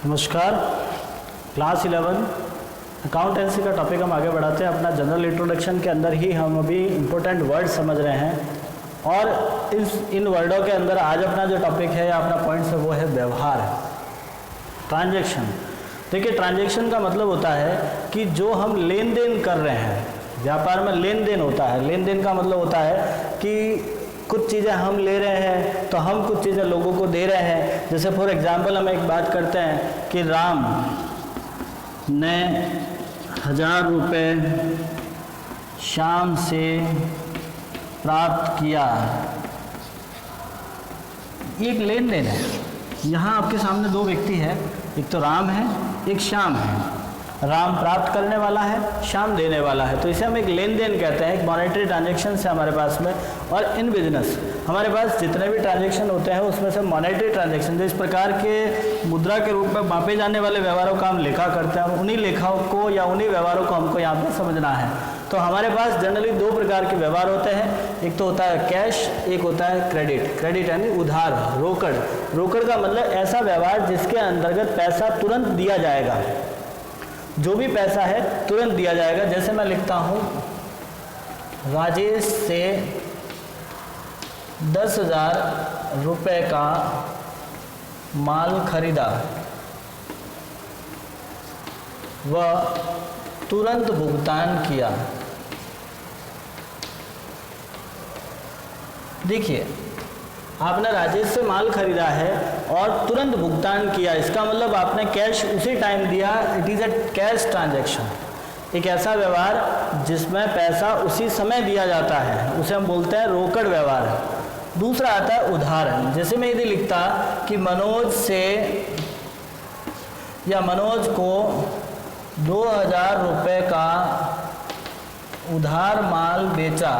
नमस्कार। Class 11 accountancy का topic हम आगे बढ़ाते हैं। अपना जनरल इंट्रोडक्शन के अंदर ही हम अभी इम्पोर्टेंट वर्ड समझ रहे हैं और इन वर्डों के अंदर आज अपना जो टॉपिक है या अपना पॉइंट्स है वो है व्यवहार, ट्रांजैक्शन। देखिए, ट्रांजैक्शन का मतलब होता है कि जो हम लेन देन कर रहे हैं, व्यापार में लेन देन होता है। लेन देन का मतलब होता है कि कुछ चीज़ें हम ले रहे हैं तो हम कुछ चीज़ें लोगों को दे रहे हैं। जैसे फॉर एग्जांपल हम एक बात करते हैं कि राम ने 1000 रुपये श्याम से प्राप्त किया। एक लेन देन है। यहाँ आपके सामने दो व्यक्ति है, एक तो राम है, एक श्याम है। राम प्राप्त करने वाला है, श्याम देने वाला है, तो इसे हम एक लेन देन कहते हैं। एक मॉनेटरी ट्रांजैक्शन है हमारे पास में। और इन बिजनेस हमारे पास जितने भी ट्रांजैक्शन होते हैं उसमें से मॉनेटरी ट्रांजैक्शन, जो इस प्रकार के मुद्रा के रूप में मापे जाने वाले व्यवहारों का हम लेखा करते हैं, उन्हीं लेखाओं को या उन्हीं व्यवहारों को हमको यहाँ पे समझना है। तो हमारे पास जनरली दो प्रकार के व्यवहार होते हैं। एक तो होता है कैश, एक होता है क्रेडिट। क्रेडिट यानी उधार, रोकड़। रोकड़ का मतलब ऐसा व्यवहार जिसके अंतर्गत पैसा तुरंत दिया जाएगा। जो भी पैसा है तुरंत दिया जाएगा। जैसे मैं लिखता हूँ, राजेश से 10,000 रुपये का माल खरीदा, वह तुरंत भुगतान किया। देखिए, आपने राजेश से माल खरीदा है और तुरंत भुगतान किया, इसका मतलब आपने कैश उसी टाइम दिया। It is a cash transaction. एक ऐसा व्यवहार जिसमें पैसा उसी समय दिया जाता है, उसे हम बोलते हैं रोकड़ व्यवहार। दूसरा आता है उधार। जैसे मैं यदि लिखता कि मनोज से या मनोज को 2000 रुपये का उधार माल बेचा।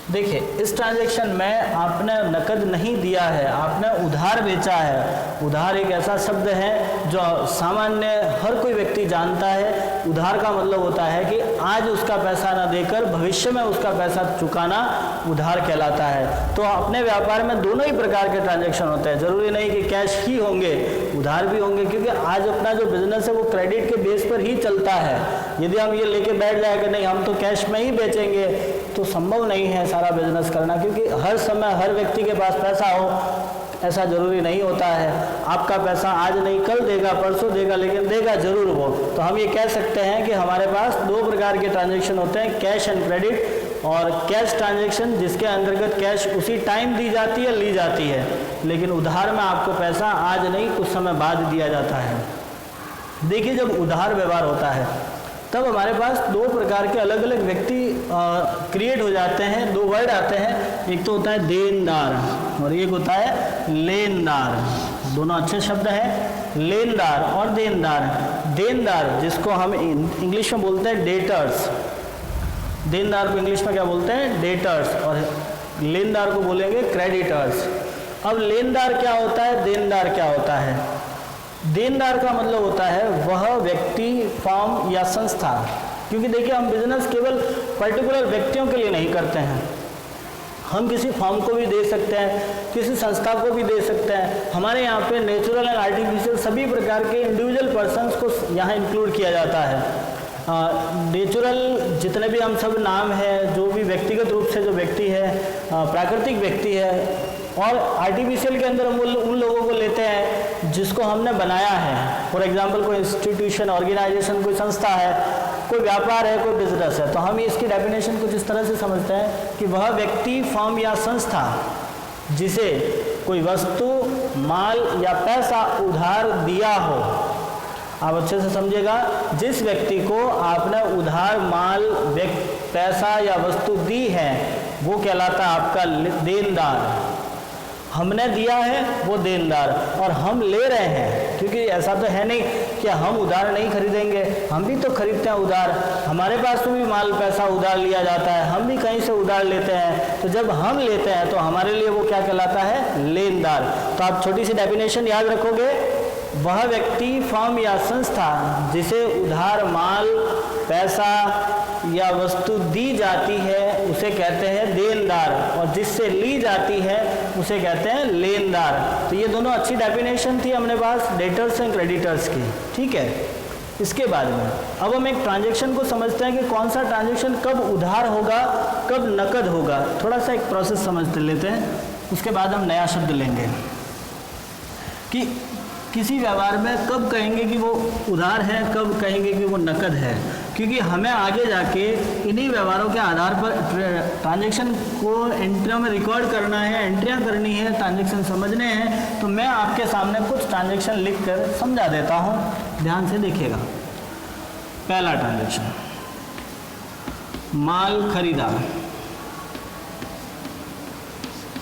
देखिए, इस ट्रांजैक्शन में आपने नकद नहीं दिया है, आपने उधार बेचा है। उधार एक ऐसा शब्द है जो सामान्य हर कोई व्यक्ति जानता है। उधार का मतलब होता है कि आज उसका पैसा न देकर भविष्य में उसका पैसा चुकाना उधार कहलाता है। तो अपने व्यापार में दोनों ही प्रकार के ट्रांजैक्शन होते हैं। जरूरी नहीं कि कैश ही होंगे, उधार भी होंगे, क्योंकि आज अपना जो बिजनेस है वो क्रेडिट के बेस पर ही चलता है। यदि हम ये लेके बैठ जाए कि नहीं हम तो कैश में ही बेचेंगे, तो संभव नहीं है सारा बिजनेस करना, क्योंकि हर समय हर व्यक्ति के पास पैसा हो ऐसा जरूरी नहीं होता है। आपका पैसा आज नहीं कल देगा, परसों देगा, लेकिन देगा जरूर वो। तो हम ये कह सकते हैं कि हमारे पास दो प्रकार के ट्रांजैक्शन होते हैं, कैश एंड क्रेडिट। और कैश ट्रांजैक्शन जिसके अंतर्गत कैश उसी टाइम दी जाती है, ली जाती है, लेकिन उधार में आपको पैसा आज नहीं कुछ समय बाद दिया जाता है। देखिए, जब उधार व्यवहार होता है तब हमारे पास दो प्रकार के अलग अलग व्यक्ति क्रिएट हो जाते हैं। दो वर्ड आते हैं, एक तो होता है देनदार और एक होता है लेनदार। दोनों अच्छे शब्द हैं, लेनदार और देनदार। देनदार जिसको हम इंग्लिश में बोलते हैं डेटर्स। देनदार को इंग्लिश में क्या बोलते हैं? डेटर्स। और लेनदार को बोलेंगे क्रेडिटर्स। अब लेनदार क्या होता है, देनदार क्या होता है? देनदार का मतलब होता है वह व्यक्ति, फर्म या संस्था। क्योंकि देखिए, हम बिजनेस केवल पर्टिकुलर व्यक्तियों के लिए नहीं करते हैं। हम किसी फर्म को भी दे सकते हैं, किसी संस्था को भी दे सकते हैं। हमारे यहाँ पे नेचुरल एंड आर्टिफिशियल सभी प्रकार के इंडिविजुअल पर्सन्स को यहाँ इंक्लूड किया जाता है। नेचुरल जितने भी हम सब नाम है, जो भी व्यक्तिगत रूप से जो व्यक्ति है, प्राकृतिक व्यक्ति है। और आर्टिफिशियल के अंदर हम उन लोगों को लेते हैं जिसको हमने बनाया है। फॉर एग्जांपल, कोई इंस्टीट्यूशन, ऑर्गेनाइजेशन, कोई संस्था है, कोई व्यापार है, कोई बिजनेस है, तो हम इसकी डेफिनेशन कुछ इस तरह से समझते हैं कि वह व्यक्ति, फर्म या संस्था जिसे कोई वस्तु, माल या पैसा उधार दिया हो। आप अच्छे से समझिएगा, जिस व्यक्ति को आपने उधार माल, पैसा या वस्तु दी है वो कहलाता है आपका देनदार। हमने दिया है वो देनदार, और हम ले रहे हैं, क्योंकि ऐसा तो है नहीं कि हम उधार नहीं खरीदेंगे, हम भी तो खरीदते हैं उधार। हमारे पास तो भी माल पैसा उधार लिया जाता है, हम भी कहीं से उधार लेते हैं। तो जब हम लेते हैं तो हमारे लिए वो क्या कहलाता है? लेनदार। तो आप छोटी सी डेफिनेशन याद रखोगे, वह व्यक्ति, फर्म या संस्था जिसे उधार माल, पैसा या वस्तु दी जाती है उसे कहते हैं देनदार, और जिससे ली जाती है उसे कहते हैं लेनदार। तो ये दोनों अच्छी डेफिनेशन थी अपने पास डेटर्स एंड क्रेडिटर्स की, ठीक है। इसके बाद में अब हम एक ट्रांजैक्शन को समझते हैं कि कौन सा ट्रांजैक्शन कब उधार होगा, कब नकद होगा। थोड़ा सा एक प्रोसेस समझ लेते हैं, उसके बाद हम नया शब्द लेंगे कि किसी व्यवहार में कब कहेंगे कि वो उधार है, कब कहेंगे कि वो नकद है, क्योंकि हमें आगे जाके इन्हीं व्यवहारों के आधार पर ट्रांजैक्शन को एंट्रियों में रिकॉर्ड करना है, एंट्रियां करनी है, ट्रांजैक्शन समझने हैं। तो मैं आपके सामने कुछ ट्रांजैक्शन लिख कर समझा देता हूँ, ध्यान से देखिएगा। पहला ट्रांजैक्शन, माल खरीदा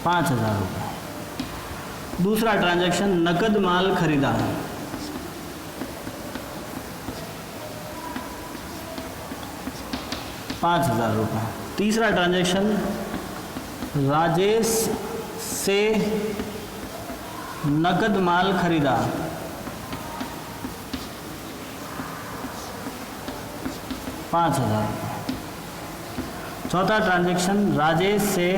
5,000 रुपये। दूसरा ट्रांजैक्शन, नकद माल खरीदा 5,000 रुपये। तीसरा ट्रांजैक्शन, राजेश से नकद माल खरीदा 5,000 रुपये। चौथा ट्रांजैक्शन, राजेश से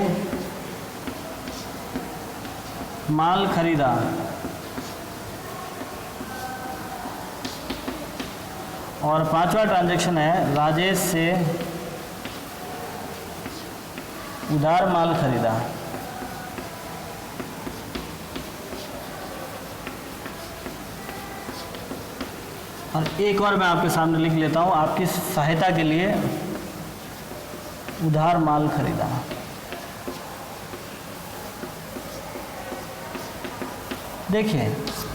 माल खरीदा और पांचवा ट्रांजैक्शन है, राजेश से उधार माल खरीदा। और एक और मैं आपके सामने लिख लेता हूं आपकी सहायता के लिए, उधार माल खरीदा। देखिए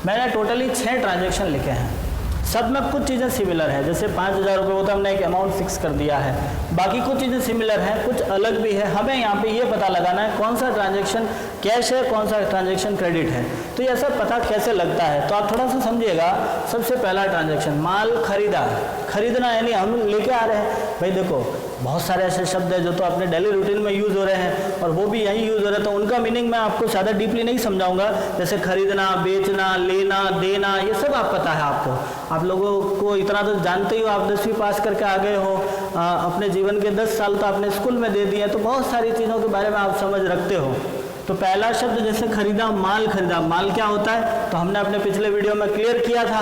मैंने टोटली 6 ट्रांजैक्शन लिखे हैं, सब में कुछ चीज़ें सिमिलर हैं। जैसे 5,000 रुपये वो तो हमने एक अमाउंट फिक्स कर दिया है, बाकी कुछ चीज़ें सिमिलर हैं, कुछ अलग भी है। हमें यहाँ पे ये पता लगाना है कौन सा ट्रांजैक्शन कैश है, कौन सा ट्रांजैक्शन क्रेडिट है। तो ये सब पता कैसे लगता है, तो आप थोड़ा सा समझिएगा। सबसे पहला ट्रांजैक्शन, माल खरीदा, खरीदना यानी हम लेके आ रहे हैं। भाई देखो बहुत सारे ऐसे शब्द हैं जो तो अपने डेली रूटीन में यूज़ हो रहे हैं और वो भी यहीं यूज़ हो रहे हैं, तो उनका मीनिंग मैं आपको ज़्यादा डीपली नहीं समझाऊंगा। जैसे खरीदना, बेचना, लेना, देना, ये सब आप पता है आपको, आप लोगों को इतना तो जानते ही हो। आप 10वीं पास करके आ गए हो, अपने जीवन के 10 साल तो आपने स्कूल में दे दिए, तो बहुत सारी चीज़ों के बारे में आप समझ रखते हो। तो पहला शब्द जैसे खरीदा, माल खरीदा, माल क्या होता है तो हमने अपने पिछले वीडियो में क्लियर किया था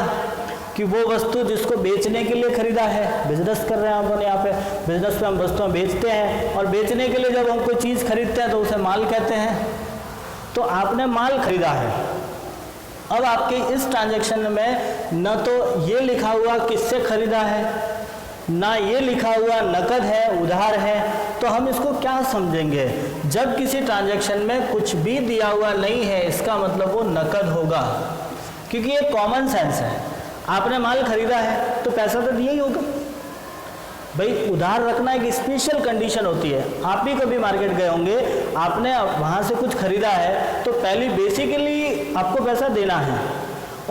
कि वो वस्तु जिसको बेचने के लिए खरीदा है। बिजनेस कर रहे हैं अपन यहाँ पे, बिजनेस पे हम वस्तुएं बेचते हैं और बेचने के लिए जब हम कोई चीज़ खरीदते हैं तो उसे माल कहते हैं। तो आपने माल खरीदा है। अब आपके इस ट्रांजैक्शन में न तो ये लिखा हुआ किससे खरीदा है, ना ये लिखा हुआ नकद है, उधार है, तो हम इसको क्या समझेंगे? जब किसी ट्रांजैक्शन में कुछ भी दिया हुआ नहीं है इसका मतलब वो नकद होगा, क्योंकि ये कॉमन सेंस है। आपने माल खरीदा है तो पैसा तो दिया ही होगा। भाई उधार रखना एक स्पेशल कंडीशन होती है। आप भी कभी मार्केट गए होंगे, आपने वहाँ से कुछ खरीदा है तो पहले बेसिकली आपको पैसा देना है,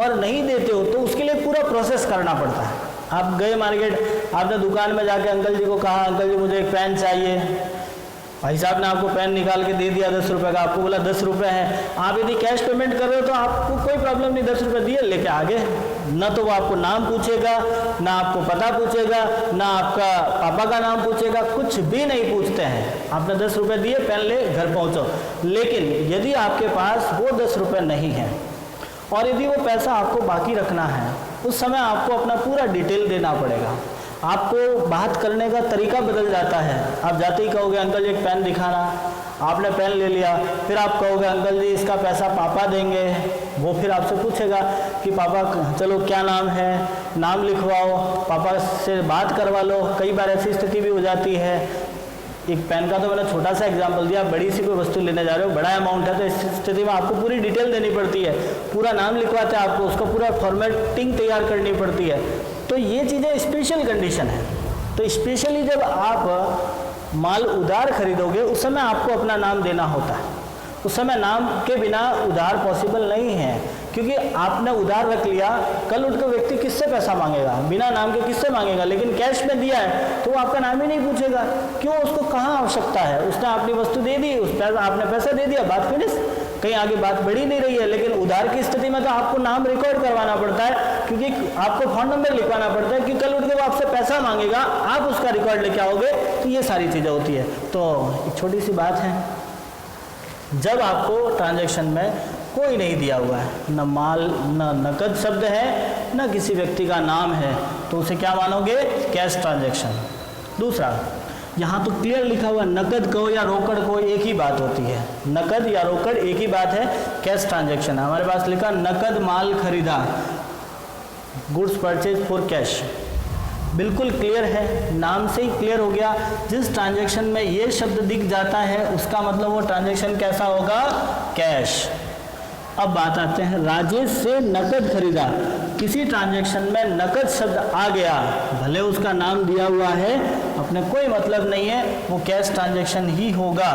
और नहीं देते हो तो उसके लिए पूरा प्रोसेस करना पड़ता है। आप गए मार्केट, आपने दुकान में जाके अंकल जी को कहा अंकल जी मुझे एक पेन चाहिए, भाई साहब ने आपको पेन निकाल के दे दिया 10 रुपये का, आपको बोला 10 रुपये है। आप यदि कैश पेमेंट कर रहे हो तो आपको कोई प्रॉब्लम नहीं, 10 रुपये दिए लेके आगे। न तो वो आपको नाम पूछेगा, ना आपको पता पूछेगा, ना आपका पापा का नाम पूछेगा, कुछ भी नहीं पूछते हैं। आपने 10 रुपये दिए, पेन ले घर पहुँचो। लेकिन यदि आपके पास वो 10 रुपये नहीं है और यदि वो पैसा आपको बाकी रखना है, उस समय आपको अपना पूरा डिटेल देना पड़ेगा। आपको बात करने का तरीका बदल जाता है। आप जाते ही कहोगे अंकल जी एक पेन दिखाना, आपने पेन ले लिया, फिर आप कहोगे अंकल जी इसका पैसा पापा देंगे। वो फिर आपसे पूछेगा कि पापा चलो क्या नाम है, नाम लिखवाओ, पापा से बात करवा लो। कई बार ऐसी स्थिति भी हो जाती है। एक पेन का तो मैंने छोटा सा एग्जांपल दिया, बड़ी सी कोई वस्तु लेने जा रहे हो, बड़ा अमाउंट है, तो इस स्थिति में आपको पूरी डिटेल देनी पड़ती है, पूरा नाम लिखवाते हैं आपको, उसका पूरा फॉर्मेटिंग तैयार करनी पड़ती है। तो ये चीज़ें स्पेशल कंडीशन है। तो स्पेशली जब आप माल उधार खरीदोगे उस समय आपको अपना नाम देना होता है। उस समय नाम के बिना उधार पॉसिबल नहीं है, क्योंकि आपने उधार रख लिया, कल उठ कर व्यक्ति किससे पैसा मांगेगा? बिना नाम के किससे मांगेगा? लेकिन कैश में दिया है तो वो आपका नाम ही नहीं पूछेगा। क्यों? उसको कहाँ आवश्यकता है? उसने अपनी वस्तु दे दी, आपने पैसा दे दिया, बात फिनिश, कहीं आगे बात बढ़ी नहीं रही है। लेकिन उधार की स्थिति में तो आपको नाम रिकॉर्ड करवाना पड़ता है क्योंकि आपको फोन नंबर लिखवाना पड़ता है कि कल उठ के वो आपसे पैसा मांगेगा, आप उसका रिकॉर्ड लेके आओगे, तो ये सारी चीज़ें होती है। तो एक छोटी सी बात है, जब आपको ट्रांजैक्शन में कोई नहीं दिया हुआ है, न माल न नकद शब्द है, न किसी व्यक्ति का नाम है, तो उसे क्या मानोगे? Cash transaction. दूसरा, यहाँ तो क्लियर लिखा हुआ नकद कहो या रोकड़ कहो एक ही बात होती है, नकद या रोकड़ एक ही बात है। कैश ट्रांजैक्शन है, हमारे पास लिखा नकद माल खरीदा, गुड्स परचेज फॉर कैश, बिल्कुल क्लियर है, नाम से ही क्लियर हो गया। जिस ट्रांजैक्शन में ये शब्द दिख जाता है उसका मतलब वो ट्रांजैक्शन कैसा होगा? कैश। अब बात आते हैं, राजेश से नकद खरीदा, किसी ट्रांजैक्शन में नकद शब्द आ गया, भले उसका नाम दिया हुआ है, अपने कोई मतलब नहीं है, वो कैश ट्रांजैक्शन ही होगा।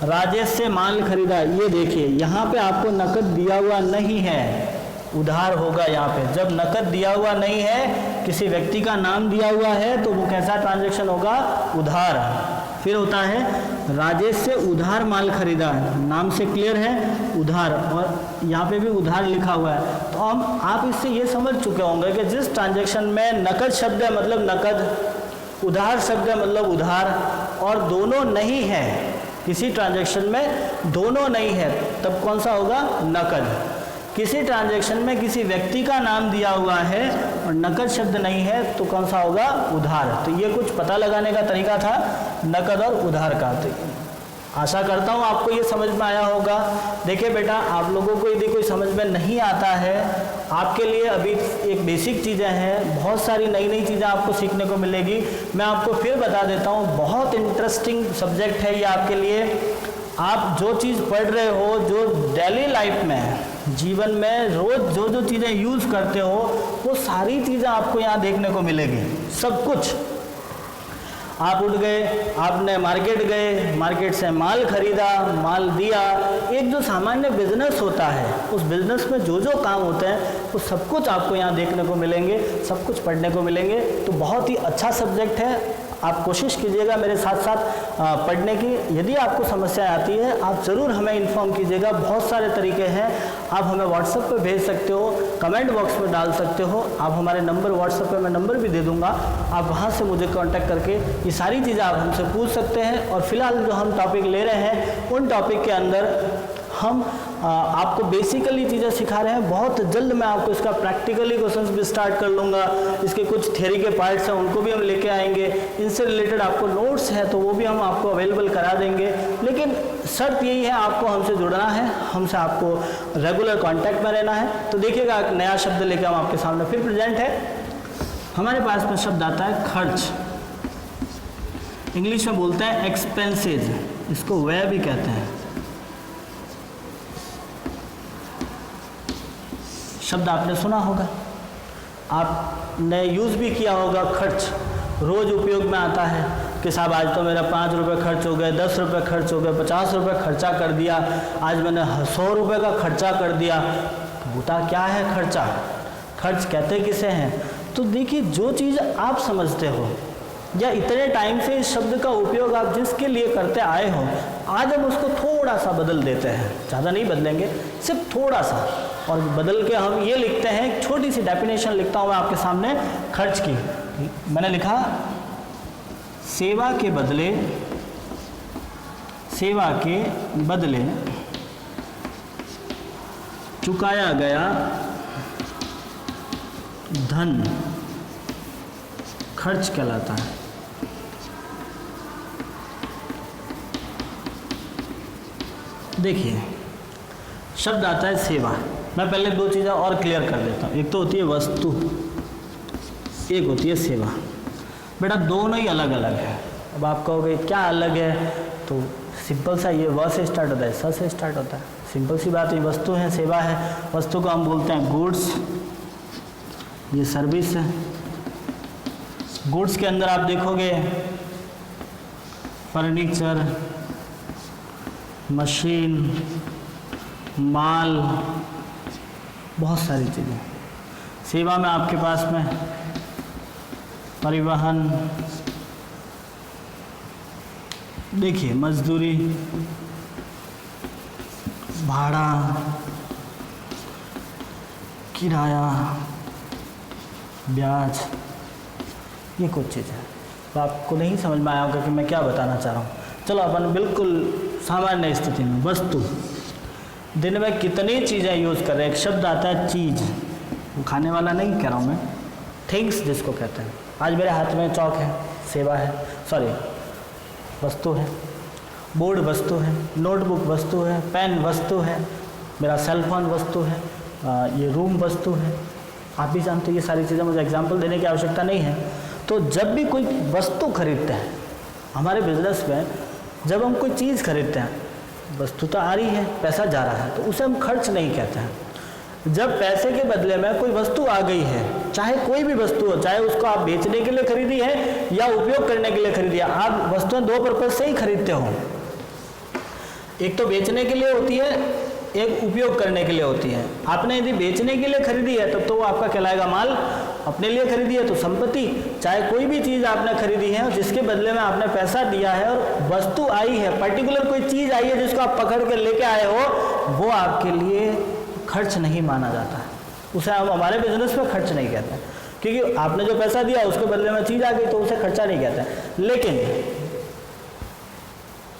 राजेश से माल खरीदा, ये देखिए यहाँ पे आपको नकद दिया हुआ नहीं है, उधार होगा यहाँ पे। जब नकद दिया हुआ नहीं है, किसी व्यक्ति का नाम दिया हुआ है, तो वो कैसा ट्रांजैक्शन होगा? उधार। फिर होता है राजेश से उधार माल खरीदा, नाम से क्लियर है उधार, और यहाँ पे भी उधार लिखा हुआ है। तो हम आप इससे ये समझ चुके होंगे कि जिस ट्रांजैक्शन में नकद शब्द है मतलब नकद, उधार शब्द है मतलब उधार, और दोनों नहीं है, किसी ट्रांजैक्शन में दोनों नहीं है, तब कौन सा होगा? नकद। किसी ट्रांजैक्शन में किसी व्यक्ति का नाम दिया हुआ है और नकद शब्द नहीं है, तो कौन सा होगा? उधार। तो ये कुछ पता लगाने का तरीका था नकद और उधार का। तो आशा करता हूँ आपको ये समझ में आया होगा। देखिए बेटा, आप लोगों को यदि कोई समझ में नहीं आता है, आपके लिए अभी एक बेसिक चीज़ें हैं, बहुत सारी नई नई चीज़ें आपको सीखने को मिलेगी। मैं आपको फिर बता देता हूँ, बहुत इंटरेस्टिंग सब्जेक्ट है ये आपके लिए। आप जो चीज़ पढ़ रहे हो, जो डेली लाइफ में, जीवन में रोज़ जो जो चीज़ें यूज़ करते हो, वो सारी चीज़ें आपको यहाँ देखने को मिलेगी, सब कुछ। आप उठ गए, आपने मार्केट गए, मार्केट से माल खरीदा, माल दिया, एक जो सामान्य बिजनेस होता है, उस बिजनेस में जो जो काम होते हैं वो सब कुछ आपको यहाँ देखने को मिलेंगे, सब कुछ पढ़ने को मिलेंगे। तो बहुत ही अच्छा सब्जेक्ट है, आप कोशिश कीजिएगा मेरे साथ साथ पढ़ने की। यदि आपको समस्या आती है, आप ज़रूर हमें इन्फॉर्म कीजिएगा। बहुत सारे तरीके हैं, आप हमें व्हाट्सएप पे भेज सकते हो, कमेंट बॉक्स में डाल सकते हो। आप हमारे नंबर, व्हाट्सएप पे मैं नंबर भी दे दूंगा, आप वहाँ से मुझे कांटेक्ट करके ये सारी चीज़ें आप हमसे पूछ सकते हैं। और फिलहाल जो हम टॉपिक ले रहे हैं, उन टॉपिक के अंदर हम आपको बेसिकली चीज़ें सिखा रहे हैं। बहुत जल्द मैं आपको इसका प्रैक्टिकली क्वेश्चंस भी स्टार्ट कर लूँगा, इसके कुछ थ्योरी के पार्ट्स हैं उनको भी हम लेके आएंगे, इनसे रिलेटेड आपको नोट्स हैं तो वो भी हम आपको अवेलेबल करा देंगे। लेकिन शर्त यही है, आपको हमसे जुड़ना है, हमसे आपको रेगुलर कॉन्टैक्ट में रहना है। तो देखिएगा, एक नया शब्द लेकर हम आपके सामने फिर प्रेजेंट है। हमारे पास में शब्द आता है खर्च, इंग्लिश में बोलते हैं एक्सपेंसेज, इसको व्यय भी कहते हैं। शब्द आपने सुना होगा, आपने यूज़ भी किया होगा। खर्च रोज़ उपयोग में आता है कि साहब आज तो मेरा 5 रुपये खर्च हो गए, 10 रुपये खर्च हो गए, 50 रुपये खर्चा कर दिया, आज मैंने 100 रुपये का खर्चा कर दिया। होता क्या है खर्चा? खर्च कहते किसे हैं? तो देखिए, जो चीज़ आप समझते हो या इतने टाइम से इस शब्द का उपयोग आप जिसके लिए करते आए हो, आज हम उसको थोड़ा सा बदल देते हैं, ज़्यादा नहीं बदलेंगे, सिर्फ थोड़ा सा, और बदल के हम ये लिखते हैं, एक छोटी सी डेफिनेशन लिखता हूँ मैं आपके सामने खर्च की। मैंने लिखा सेवा के बदले चुकाया गया धन खर्च कहलाता है। देखिए, शब्द आता है सेवा। मैं पहले दो चीज़ें और क्लियर कर देता हूँ। एक तो होती है वस्तु, एक होती है सेवा। बेटा दोनों ही अलग अलग है। अब आप कहोगे क्या अलग है, तो सिंपल सा, ये व से स्टार्ट होता है, स से स्टार्ट होता है, सिंपल सी बात है। वस्तु है, सेवा है। वस्तु को हम बोलते हैं गुड्स, ये सर्विस है। गुड्स के अंदर आप देखोगे फर्नीचर, मशीन, माल, बहुत सारी चीज़ें। सेवा में आपके पास में परिवहन, देखिए मजदूरी, भाड़ा, किराया, ब्याज, ये कुछ चीज़ है। तो आपको नहीं समझ में आया होगा कि मैं क्या बताना चाह रहा हूँ। चलो अपन बिल्कुल सामान्य स्थिति में, वस्तु, दिन में कितनी चीज़ें यूज़ कर रहे हैं। एक शब्द आता है चीज़, वो खाने वाला नहीं कह रहा हूँ मैं, थिंग्स जिसको कहते हैं। आज मेरे हाथ में चौक है, सेवा है, सॉरी वस्तु है, बोर्ड वस्तु है, नोटबुक वस्तु है, पेन वस्तु है, मेरा सेल फोन वस्तु है, ये रूम वस्तु है। आप भी जानते हो ये सारी चीज़ें, मुझे एग्जांपल देने की आवश्यकता नहीं है। तो जब भी कोई वस्तु खरीदते हैं हमारे बिजनेस में, जब हम कोई चीज़ खरीदते हैं, वस्तु तो आ रही है, पैसा जा रहा है, तो उसे हम खर्च नहीं कहते हैं। जब पैसे के बदले में कोई वस्तु आ गई है, चाहे कोई भी वस्तु हो, चाहे उसको आप बेचने के लिए खरीदी है या उपयोग करने के लिए खरीदी है, आप वस्तुएं दो पर्पज से ही खरीदते हो। एक तो बेचने के लिए होती है, एक उपयोग करने के लिए होती है। आपने यदि बेचने के लिए खरीदी है तब तो वो आपका कहलाएगा माल, अपने लिए खरीदी है तो संपत्ति। चाहे कोई भी चीज़ आपने खरीदी है जिसके बदले में आपने पैसा दिया है और वस्तु आई है, पर्टिकुलर कोई चीज़ आई है जिसको आप पकड़ के लेके आए हो, वो आपके लिए खर्च नहीं माना जाता है। उसे हम हमारे बिजनेस में खर्च नहीं कहते हैं, क्योंकि आपने जो पैसा दिया उसके बदले में चीज़ आ गई तो उसे खर्चा नहीं कहते हैं। लेकिन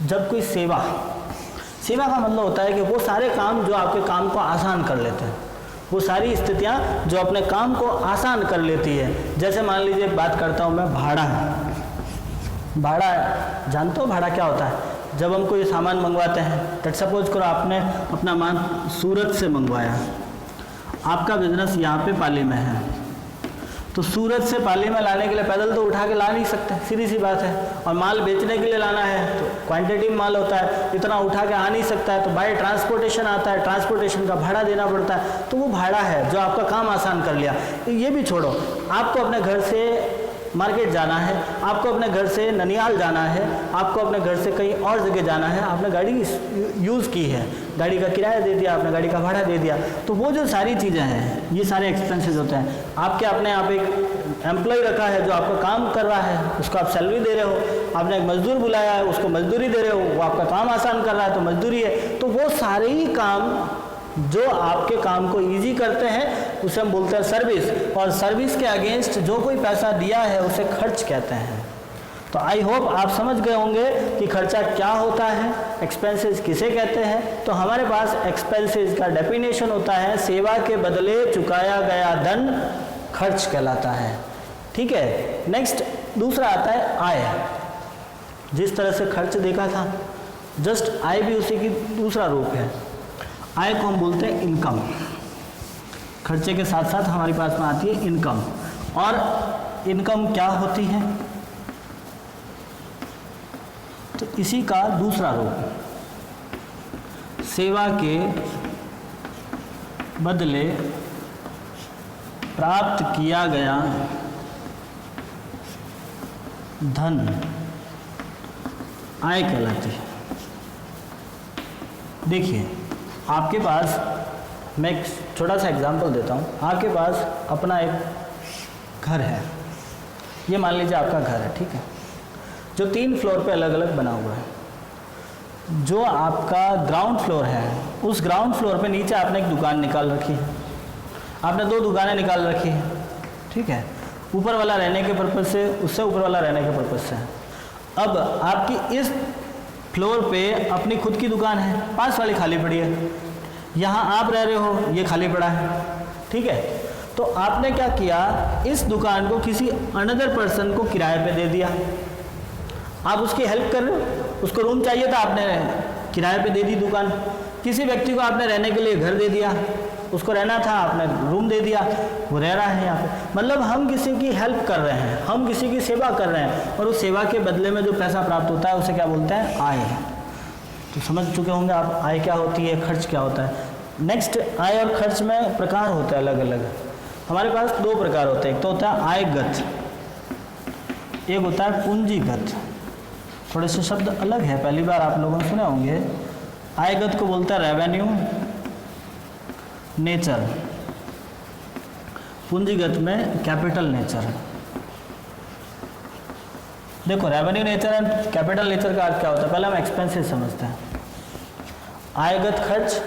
जब कोई सेवा का मतलब होता है कि वो सारे काम जो आपके काम को आसान कर लेते हैं, वो सारी स्थितियाँ जो अपने काम को आसान कर लेती है। जैसे मान लीजिए बात करता हूँ मैं भाड़ा। भाड़ा जानते हो भाड़ा क्या होता है? जब हम कोई सामान मंगवाते हैं, लेट सपोज करो आपने अपना माल सूरत से मंगवाया, आपका बिजनेस यहाँ पे पाली में है, तो सूरत से पाली में लाने के लिए पैदल तो उठा के ला नहीं सकते, सीधी सी बात है। और माल बेचने के लिए लाना है तो क्वांटिटी माल होता है, इतना उठा के आ नहीं सकता है, तो बाय ट्रांसपोर्टेशन आता है, ट्रांसपोर्टेशन का भाड़ा देना पड़ता है। तो वो भाड़ा है जो आपका काम आसान कर लिया। ये भी छोड़ो, आपको अपने घर से मार्केट जाना है, आपको अपने घर से ननिहाल जाना है, आपको अपने घर से कहीं और जगह जाना है, आपने गाड़ी यूज़ की है, गाड़ी का किराया दे दिया, आपने गाड़ी का भाड़ा दे दिया, तो वो जो सारी चीज़ें हैं, ये सारे एक्सपेंसेस होते हैं। आपके अपने आप एक एम्प्लॉय रखा है जो आपका काम कर रहा है, उसको आप सैलरी दे रहे हो, आपने एक मजदूर बुलाया है, उसको मजदूरी दे रहे हो, वो आपका काम आसान कर रहा है तो मजदूरी है। तो वो सारे ही काम जो आपके काम को इजी करते हैं उसे हम बोलते हैं सर्विस, और सर्विस के अगेंस्ट जो कोई पैसा दिया है उसे खर्च कहते हैं। तो आई होप आप समझ गए होंगे कि खर्चा क्या होता है, एक्सपेंसेस किसे कहते हैं। तो हमारे पास एक्सपेंसेस का डेफिनेशन होता है, सेवा के बदले चुकाया गया धन खर्च कहलाता है। ठीक है, नेक्स्ट दूसरा आता है आय। जिस तरह से खर्च देखा था, जस्ट आय भी उसी की दूसरा रूप है। आय को हम बोलते हैं इनकम। खर्चे के साथ साथ हमारे पास में आती है इनकम। और इनकम क्या होती है? तो इसी का दूसरा रूप, सेवा के बदले प्राप्त किया गया धन आय कहलाती है। देखिए, आपके पास, मैं एक छोटा सा एग्जांपल देता हूँ। आपके पास अपना एक घर है, ये मान लीजिए आपका घर है, ठीक है, जो 3 फ्लोर पे अलग अलग बना हुआ है। जो आपका ग्राउंड फ्लोर है, उस ग्राउंड फ्लोर पे नीचे आपने एक दुकान निकाल रखी है, आपने 2 दुकानें निकाल रखी है, ठीक है। ऊपर वाला रहने के पर्पज़ से, उससे ऊपर वाला रहने के पर्पज़ से। अब आपकी इस फ्लोर पे अपनी खुद की दुकान है, पास वाली खाली पड़ी है, यहाँ आप रह रहे हो, ये खाली पड़ा है, ठीक है। तो आपने क्या किया, इस दुकान को किसी अनदर पर्सन को किराए पे दे दिया। आप उसकी हेल्प कर रहे हो, उसको रूम चाहिए था, आपने किराए पे दे दी दुकान। किसी व्यक्ति को आपने रहने के लिए घर दे दिया, उसको रहना था, आपने रूम दे दिया, वो रह रहा है यहाँ पे। मतलब हम किसी की हेल्प कर रहे हैं, हम किसी की सेवा कर रहे हैं, और उस सेवा के बदले में जो पैसा प्राप्त होता है उसे क्या बोलते हैं? आय। तो समझ चुके होंगे आप आय क्या होती है, खर्च क्या होता है। नेक्स्ट, आय और खर्च में प्रकार होते हैं अलग अलग। हमारे पास 2 प्रकार होते हैं, एक तो होता है आयगत, एक होता है पूंजीगत। थोड़े से शब्द अलग है, पहली बार आप लोगों ने सुने होंगे। आयगत को बोलता है रेवेन्यू नेचर, पूंजीगत में कैपिटल नेचर। देखो, revenue nature and capital nature का अर्थ क्या होता है, पहले हम एक्सपेंसेस समझते हैं। आयगत खर्च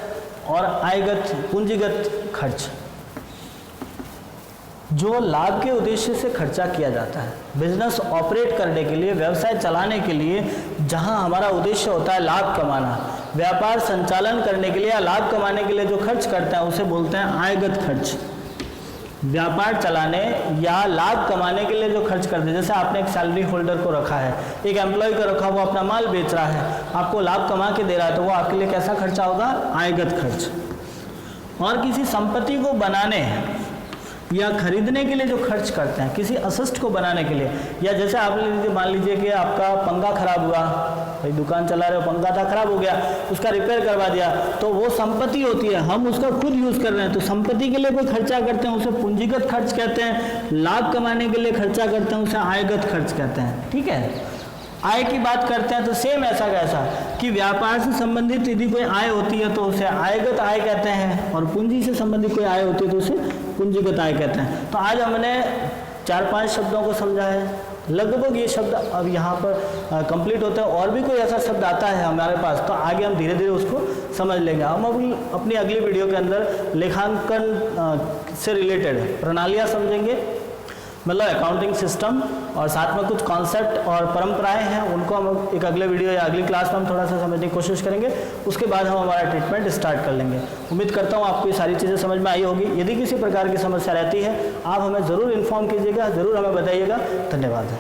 और आयगत पूंजीगत खर्च, जो लाभ के उद्देश्य से खर्चा किया जाता है। बिजनेस ऑपरेट करने के लिए, व्यवसाय चलाने के लिए जहां हमारा उद्देश्य होता है लाभ कमाना, व्यापार संचालन करने के लिए या लाभ कमाने के लिए जो खर्च करते हैं उसे बोलते हैं आयगत खर्च। व्यापार चलाने या लाभ कमाने के लिए जो खर्च करते हैं, जैसे आपने एक सैलरी होल्डर को रखा है, एक एम्प्लॉय को रखा, वो अपना माल बेच रहा है, आपको लाभ कमा के दे रहा है, तो वो आपके लिए कैसा खर्चा होगा? आयगत खर्च। और किसी संपत्ति को बनाने या खरीदने के लिए जो खर्च करते हैं, किसी असिस्ट को बनाने के लिए, या जैसे आप मान लीजिए कि आपका पंखा खराब हुआ, भाई दुकान चला रहे हो, पंखा था खराब हो गया, उसका रिपेयर करवा दिया, तो वो संपत्ति होती है, हम उसका खुद यूज़ कर रहे हैं, तो संपत्ति के लिए कोई खर्चा करते हैं उसे पूंजीगत खर्च कहते हैं, लाभ कमाने के लिए खर्चा करते हैं उसे आयगत खर्च कहते हैं। ठीक है, आय की बात करते हैं तो सेम ऐसा कैसा कि व्यापार से संबंधित यदि कोई आय होती है तो उसे आयगत आय कहते हैं, और पूंजी से संबंधित कोई आय होती है तो उसे पूंजीगत आय कहते हैं। तो आज हमने 4-5 शब्दों को समझा है, लगभग ये शब्द अब यहाँ पर कंप्लीट होते हैं। और भी कोई ऐसा शब्द आता है हमारे पास तो आगे हम धीरे धीरे उसको समझ लेंगे। हम अपनी अगली वीडियो के अंदर लेखांकन से रिलेटेड प्रणालियाँ समझेंगे, मतलब अकाउंटिंग सिस्टम, और साथ में कुछ कॉन्सेप्ट और परंपराएं हैं, उनको हम एक अगले वीडियो या अगली क्लास में हम थोड़ा सा समझने की कोशिश करेंगे। उसके बाद हम हमारा ट्रीटमेंट स्टार्ट कर लेंगे। उम्मीद करता हूँ आपको ये सारी चीज़ें समझ में आई होगी। यदि किसी प्रकार की समस्या रहती है आप हमें ज़रूर इन्फॉर्म कीजिएगा, ज़रूर हमें बताइएगा। धन्यवाद।